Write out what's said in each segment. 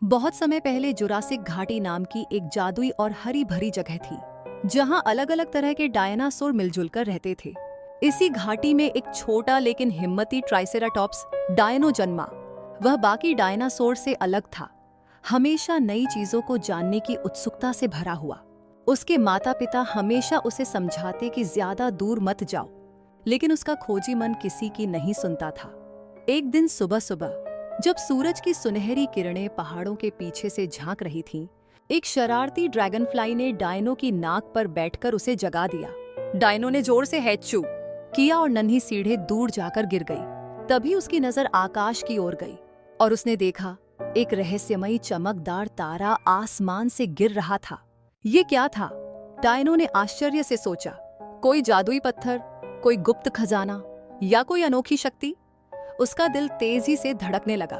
बहुत समय पहले जुरासिक घाटी नाम की एक जादुई और हरी भरी जगह थी, जहां अलग अलग तरह के डायनासोर मिलजुल कर रहते थे। इसी घाटी में एक छोटा लेकिन हिम्मती ट्राइसेराटॉप्स डायनो जन्मा। वह बाकी डायनासोर से अलग था, हमेशा नई चीजों को जानने की उत्सुकता से भरा हुआ। उसके माता पिता हमेशा उसे समझाते कि ज्यादा दूर मत जाओ, लेकिन उसका खोजी मन किसी की नहीं सुनता था। एक दिन सुबह सुबह जब सूरज की सुनहरी किरणें पहाड़ों के पीछे से झांक रही थीं, एक शरारती ड्रैगनफ्लाई ने डायनो की नाक पर बैठकर उसे जगा दिया। डायनो ने जोर से हैचू किया और नन्ही सीढ़े दूर जाकर गिर गई। तभी उसकी नजर आकाश की ओर गई और उसने देखा एक रहस्यमयी चमकदार तारा आसमान से गिर रहा था। ये क्या था? डायनो ने आश्चर्य से सोचा। कोई जादुई पत्थर, कोई गुप्त खजाना या कोई अनोखी शक्ति? उसका दिल तेजी से धड़कने लगा।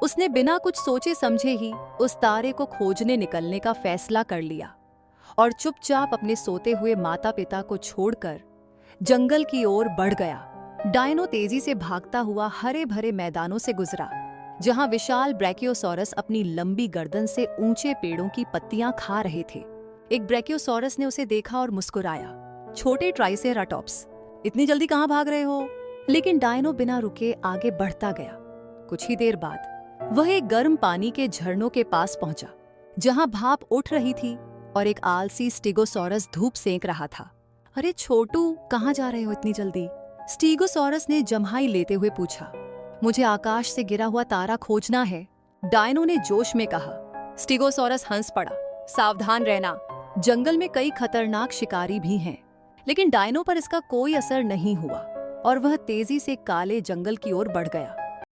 उसने बिना कुछ सोचे समझे ही उस तारे को खोजने निकलने का फैसला कर लिया और चुपचाप अपने सोते हुए माता पिता को छोड़कर जंगल की ओर बढ़ गया। डायनो तेजी से भागता हुआ हरे भरे मैदानों से गुजरा, जहां विशाल ब्रैकियोसॉरस अपनी लंबी गर्दन से ऊंचे पेड़ों की पत्तियां खा रहे थे। एक ब्रैकियोसॉरस ने उसे देखा और मुस्कुराया। छोटे ट्राइसेराटॉप्स, इतनी जल्दी कहां भाग रहे हो? लेकिन डायनो बिना रुके आगे बढ़ता गया। कुछ ही देर बाद वह एक गर्म पानी के झरनों के पास पहुंचा, जहां भाप उठ रही थी और एक आलसी स्टीगोसॉरस धूप सेंक रहा था। अरे छोटू, कहां जा रहे हो इतनी जल्दी? स्टीगोसॉरस ने जम्हाई लेते हुए पूछा। मुझे आकाश से गिरा हुआ तारा खोजना है, डायनो ने जोश में कहा। स्टीगोसॉरस हंस पड़ा। सावधान रहना, जंगल में कई खतरनाक शिकारी भी हैं। लेकिन डायनो पर इसका कोई असर नहीं हुआ और वह तेजी से काले जंगल की ओर बढ़ गया।